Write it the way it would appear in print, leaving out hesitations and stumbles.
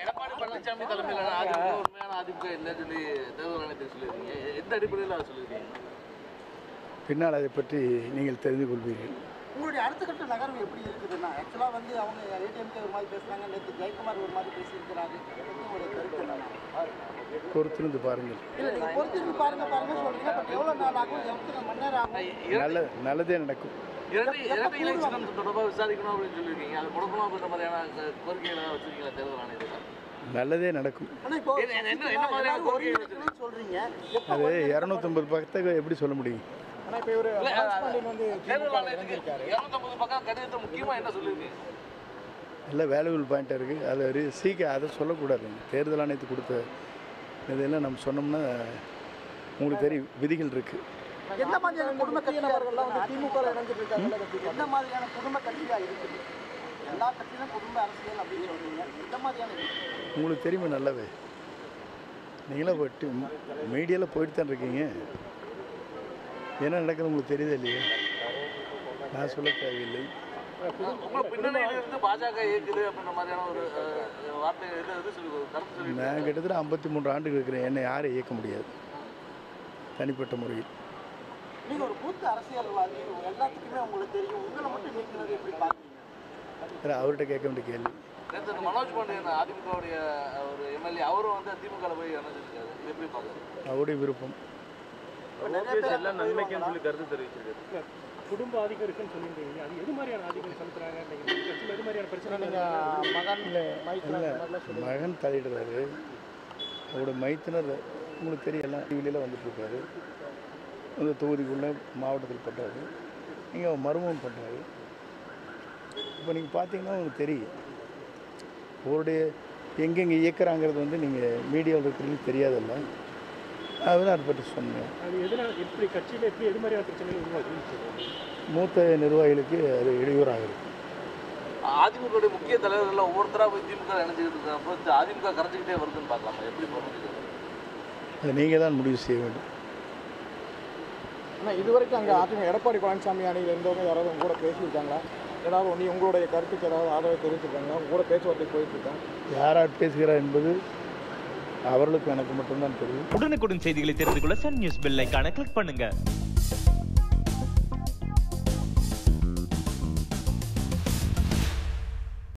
எடப்பாடி பழனிசாமி தலைமையிலான அதிமுக உண்மையான அதிமுக இல்லைன்னு சொல்லி தேர்தல் ஆணையத்தில் சொல்லியிருக்கீங்க. எந்த அடிப்படையில் அதை சொல்லியிருக்கீங்க? பின்னால் அதை பற்றி நீங்கள் தெரிந்து கொள்வீர்கள். உங்களுடைய அடுத்த கட்ட நகர்வு எப்படி இருக்குதுன்னா, ஆக்சுவலாக வந்து அவங்க ஏடிஎம்கே ஒரு மாதிரி பேசுகிறாங்க, நேற்று ஜெயக்குமார் ஒரு மாதிரி பேசியிருக்கிறாரு. உங்களுடைய கருத்து என்னன்னா? பொறுத்திருந்து பாருங்கள். இல்லை, நீங்கள் பொறுத்திருந்து பாருங்க சொல்கிறீங்க. பட் எவ்வளோ நாள் ஆகும், எத்தனை மணி நேரம் ஆகும்? நல்லதே நடக்கும். இரட்டை இலட்சணம் தொடர்பாக விசாரிக்கணும் அப்படின்னு சொல்லியிருக்கீங்க. அது கொடுக்கணும் அப்படின்ற மாதிரியான கோரிக்கைகளை வச்சிருக்கீங்களா தேர்தல் ஆணையத்தில்? நல்லதே நடக்கும். என்ன மாதிரியான கோரிக்கைகள் சொல்கிறீங்க? அது 250 பக்கத்தை எப்படி சொல்ல முடியும்? ஆனால் இப்போ ஒரு தேர்தல் ஆணையத்துக்கு 250 பக்கம் கடிதத்தை முக்கியமாக என்ன சொல்லியிருக்கீங்க? நல்ல வேல்யூபிள் பாயிண்ட்டாக இருக்குது. அது சீக்கிரம் அதை சொல்லக்கூடாது. தேர்தல் ஆணையத்துக்கு கொடுத்த இதெல்லாம் நம்ம சொன்னோம்னா உங்களுக்கு தெரியும், விதிகள் இருக்குது. எந்த மாதிரியான குடும்ப கட்சியாளர்கள்லாம் வந்து திமுக இணைஞ்சிட்டு இருக்காங்க? எந்த மாதிரியான குடும்ப கட்சியாக இருக்குது? எல்லா கட்சியிலும் குடும்ப அரசியல் அப்படின்னு சொல்றீங்க. எந்த மாதிரியான உங்களுக்கு தெரியுமா நல்லாவே? நீங்களாம் போய்ட்டு மீடியாவில் போயிட்டு தான் இருக்கீங்க. என்ன நடக்குது உங்களுக்கு தெரியுதா இல்லையா? நான் சொல்ல தேவையில்லை. பின்னணியிலிருந்து பாஜக இயக்குது அப்படின்ற மாதிரியான ஒரு வார்த்தை கருத்து. நான் கிட்டத்தட்ட 53 ஆண்டுகள் இருக்கிறேன். என்னை யாரும் இயக்க முடியாது தனிப்பட்ட முறையில். நீங்கள் ஒரு மூத்த அரசியல்வாதி, எல்லாத்துக்குமே உங்களுக்கு தெரியும். உங்களை மட்டும் நீக்கிறது எப்படி பார்க்குறீங்க? அவர்கிட்ட கேட்க வேண்டிய கேள்வி. நேற்று மனோஜ் பாண்டியன் அதிமுகவுடைய ஒரு எம்எல்ஏ அவரும் வந்து திமுக போய் இணைஞ்சிருக்காரு. இது எப்படி பார்க்குறது? அவருடைய விருப்பம். எல்லாம் நன்மைக்குன்னு சொல்லி கருத்து தெரிவிச்சிருக்காரு. குடும்ப ஆதிக்கம் இருக்குன்னு சொல்லியிருந்தீங்க. அது எது மாதிரியான ஆதிக்கம் செலுத்துறாங்க? எது மாதிரியான பிரச்சனை? மகன் தலையிடுறாரு. அவரோட மைத்தினர் உங்களுக்கு தெரியல, டிவிலாம் வந்துட்டுருக்காரு. அந்த தொகுதிக்குள்ளே மாவட்டத்தில் பண்ணுறாரு. இங்கே மருமகன் பண்ணுறாரு. இப்போ நீங்கள் பார்த்தீங்கன்னா உங்களுக்கு தெரியும் அவருடைய எங்கெங்கே இயக்குறாங்கிறது வந்து நீங்கள் மீடியாவில் இருக்கிறீங்க தெரியாதல்ல. அதுதான் அதை பற்றி சொன்னேன். அது எதனால் எப்படி கட்சியில் எப்படி எது மாதிரியான பிரச்சனைகள் உருவாக்கி மூத்த நிர்வாகிகளுக்கு அது இடையூறாக இருக்குது. அதிமுக முக்கிய தலைவர்கள் ஒவ்வொருத்தராக போய் திமுக இணைஞ்சிக்கிட்டு இருக்கப்போ அதிமுக கரைச்சிக்கிட்டே வருதுன்னு பார்க்கலாமா? எப்படி போகிறது? அதை நீங்கள் தான் முடிவு செய்ய வேண்டும். ஆனால் இதுவரைக்கும் அங்கே அதிமுக எடப்பாடி பழனிசாமி அணியில் இருந்தவங்க யாராவது உங்க கூட பேசியிருக்காங்களா? ஏதாவது ஒன்று உங்களுடைய கருத்துக்கு ஏதாவது ஆதரவு தெரிவிச்சிருக்காங்க? உங்களோட பேச்சுவார்த்தை போயிட்டுருக்காங்க? யார் பேசுகிறார் என்பது அவர்களுக்கு எனக்கு மட்டும்தான் தெரியும். உடனுக்குடன் செய்திகளை தெரிந்து கொள்ள சன் நியூஸ் பெல் ஐகானை கிளிக் பண்ணுங்க.